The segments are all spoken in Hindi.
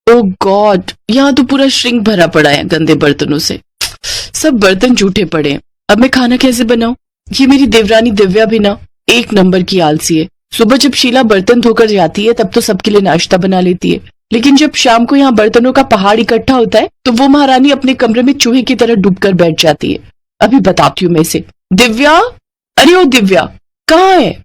ओह गॉड, यहाँ तो पूरा श्रिंक भरा पड़ा है गंदे बर्तनों से। सब बर्तन जूठे पड़े हैं। अब मैं खाना कैसे बनाऊं? ये मेरी देवरानी दिव्या भी ना एक नंबर की आलसी है। सुबह जब शीला बर्तन धोकर जाती है तब तो सबके लिए नाश्ता बना लेती है, लेकिन जब शाम को यहाँ बर्तनों का पहाड़ इकट्ठा होता है तो वो महारानी अपने कमरे में चूहे की तरह डूबकर बैठ जाती है। अभी बताती हूँ मैं इसे। दिव्या, अरे ओ दिव्या, कहाँ है?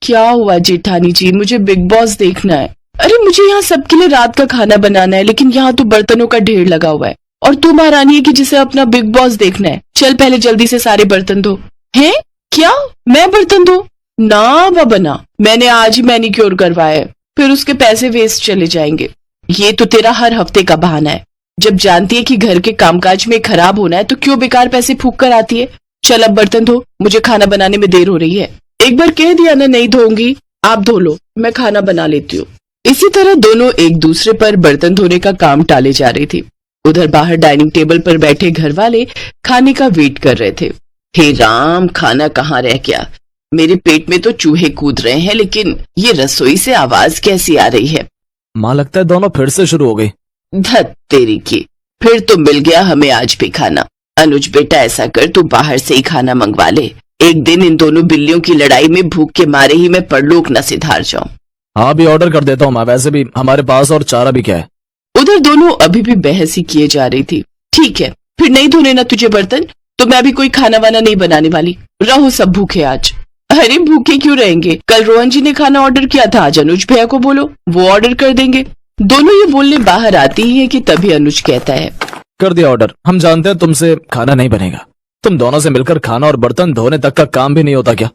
क्या हुआ जेठानी जी? मुझे बिग बॉस देखना है। अरे मुझे यहाँ सबके लिए रात का खाना बनाना है, लेकिन यहाँ तो बर्तनों का ढेर लगा हुआ है और तू महारानी है कि जिसे अपना बिग बॉस देखना है। चल पहले जल्दी से सारे बर्तन धो। हैं? क्या मैं बर्तन धो? ना बाबा ना, मैंने आज ही मैनिक्योर करवाया है, फिर उसके पैसे वेस्ट चले जाएंगे। ये तो तेरा हर हफ्ते का बहाना है। जब जानती है कि घर के कामकाज में खराब होना है तो क्यों बेकार पैसे फूक कर आती है। चल अब बर्तन धो, मुझे खाना बनाने में देर हो रही है। एक बार कह दिया ना नहीं धोऊंगी, आप धो लो, मैं खाना बना लेती हूँ। इसी तरह दोनों एक दूसरे पर बर्तन धोने का काम टाले जा रही थी। उधर बाहर डाइनिंग टेबल पर बैठे घर वाले खाने का वेट कर रहे थे। हे राम, खाना कहाँ रह गया? मेरे पेट में तो चूहे कूद रहे हैं, लेकिन ये रसोई से आवाज कैसी आ रही है? माँ लगता है दोनों फिर से शुरू हो गई। धत तेरी की, फिर तो मिल गया हमें आज भी खाना। अनुज बेटा ऐसा कर, तू बाहर से ही खाना मंगवा ले। एक दिन इन दोनों बिल्लियों की लड़ाई में भूख के मारे ही मैं परलोक न सिधार जाऊं। हाँ भी ऑर्डर कर देता हूँ माँ, वैसे भी हमारे पास और चारा भी क्या है। उधर दोनों अभी भी बहस ही किए जा रही थी। ठीक है, फिर नहीं धोने ना तुझे बर्तन, तो मैं भी कोई खाना वाना नहीं बनाने वाली। रहो सब भूखे आज। अरे भूखे क्यों रहेंगे? कल रोहन जी ने खाना ऑर्डर किया था, आज अनुज भैया को बोलो, वो ऑर्डर कर देंगे। दोनों ये बोलने बाहर आती ही है कि तभी अनुज कहता है, कर दिया ऑर्डर। हम जानते हैं तुमसे खाना नहीं बनेगा। तुम दोनों से मिलकर खाना और बर्तन धोने तक का काम भी नहीं होता क्या?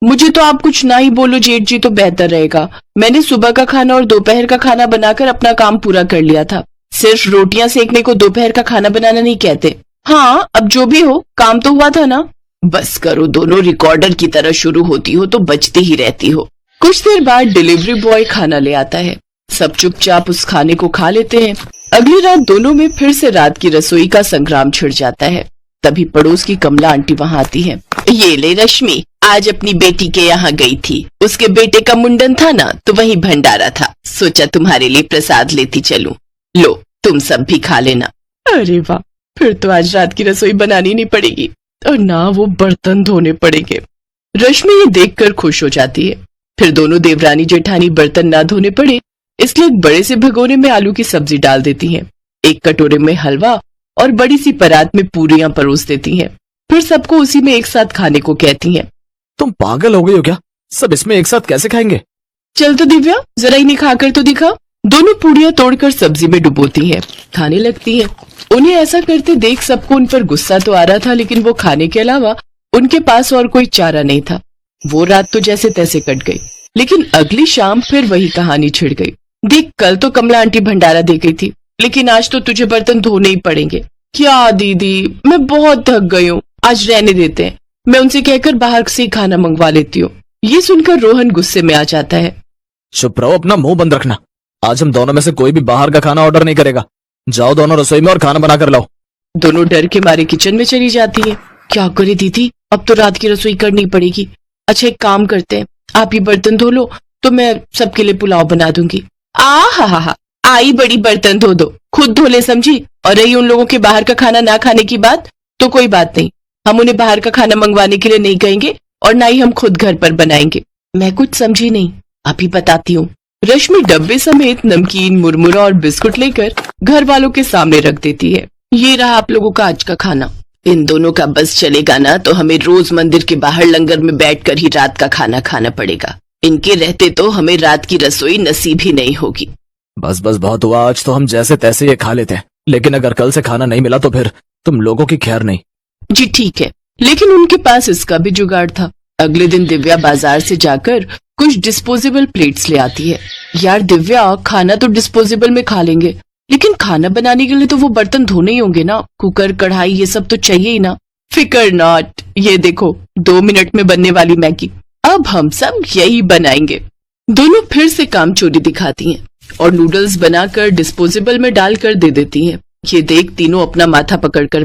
मुझे तो आप कुछ ना ही बोलो जेठ जी तो बेहतर रहेगा। मैंने सुबह का खाना और दोपहर का खाना बनाकर अपना काम पूरा कर लिया था। सिर्फ रोटियां सेकने को दोपहर का खाना बनाना नहीं कहते। हाँ, अब जो भी हो, काम तो हुआ था ना। बस करो, दोनों रिकॉर्डर की तरह शुरू होती हो तो बचती ही रहती हो। कुछ देर बाद डिलीवरी बॉय खाना ले आता है। सब चुपचाप उस खाने को खा लेते हैं। अगली रात दोनों में फिर से रात की रसोई का संग्राम छिड़ जाता है। तभी पड़ोस की कमला आंटी वहाँ आती है। ये ले रश्मि, आज अपनी बेटी के यहाँ गई थी। उसके बेटे का मुंडन था ना, तो वहीं भंडारा था। सोचा तुम्हारे लिए प्रसाद लेती चलूं। लो, तुम सब भी खा लेना। अरे वाह, फिर तो आज रात की रसोई बनानी नहीं पड़ेगी और ना वो बर्तन धोने पड़ेंगे। रश्मि ये देखकर खुश हो जाती है। फिर दोनों देवरानी जेठानी बर्तन ना धोने पड़े इसलिए एक बड़े से भगोने में आलू की सब्जी डाल देती हैं। एक कटोरे में हलवा और बड़ी सी परात में पूरियां परोस देती हैं। फिर सबको उसी में एक साथ खाने को कहती हैं। तुम पागल हो गई हो क्या? सब इसमें एक साथ कैसे खाएंगे? चल तो दिव्या, जरा इन्हें खाकर तो दिखा। दोनों पूड़ियां तोड़कर सब्जी में डुबोती हैं, खाने लगती हैं। उन्हें ऐसा करते देख सबको उन पर गुस्सा तो आ रहा था, लेकिन वो खाने के अलावा उनके पास और कोई चारा नहीं था। वो रात तो जैसे तैसे कट गई, लेकिन अगली शाम फिर वही कहानी छिड़ गई। देख, कल तो कमला आंटी भंडारा दे गई थी, लेकिन आज तो तुझे बर्तन धोने ही पड़ेंगे। क्या दीदी, मैं बहुत थक गई हूँ, आज रहने देते हैं। मैं उनसे कहकर बाहर से ही खाना मंगवा लेती हूँ। ये सुनकर रोहन गुस्से में आ जाता है। चुप रहो, अपना मुंह बंद रखना। आज हम दोनों में से कोई भी बाहर का खाना ऑर्डर नहीं करेगा। जाओ दोनों रसोई में और खाना बना कर लाओ। दोनों डर के मारे किचन में चली जाती है। क्या करे दीदी, अब तो रात की रसोई करनी पड़ेगी। अच्छा एक काम करते हैं, आप ही बर्तन धो लो तो मैं सबके लिए पुलाव बना दूंगी। हा, आई बड़ी बर्तन धो दो, खुद धो ले समझी। और रही उन लोगों के बाहर का खाना ना खाने की बात, तो कोई बात नहीं, हम उन्हें बाहर का खाना मंगवाने के लिए नहीं कहेंगे और ना ही हम खुद घर पर बनाएंगे। मैं कुछ समझी नहीं, अभी बताती हूँ। रश्मि डब्बे समेत नमकीन, मुरमुरा और बिस्कुट लेकर घर वालों के सामने रख देती है। ये रहा आप लोगों का आज का खाना। इन दोनों का बस चलेगा ना तो हमें रोज मंदिर के बाहर लंगर में बैठकर ही रात का खाना खाना पड़ेगा। इनके रहते तो हमें रात की रसोई नसीब ही नहीं होगी। बस बस बहुत हुआ, आज तो हम जैसे तैसे ये खा लेते हैं, लेकिन अगर कल से खाना नहीं मिला तो फिर तुम लोगों की खैर नहीं। जी ठीक है, लेकिन उनके पास इसका भी जुगाड़ था। अगले दिन दिव्या बाजार से जाकर कुछ डिस्पोजेबल प्लेट्स ले आती है। यार दिव्या, खाना तो डिस्पोजेबल में खा लेंगे, लेकिन खाना बनाने के लिए तो वो बर्तन धोने ही होंगे ना। कुकर, कढ़ाई, ये सब तो चाहिए ही ना। फिकर नॉट, ये देखो 2 मिनट में बनने वाली मैगी, अब हम सब यही बनाएंगे। दोनों फिर से काम चोरी दिखाती हैं और नूडल्स बनाकर डिस्पोजेबल में डालकर दे देती हैं। ये देख तीनों अपना माथा पकड़कर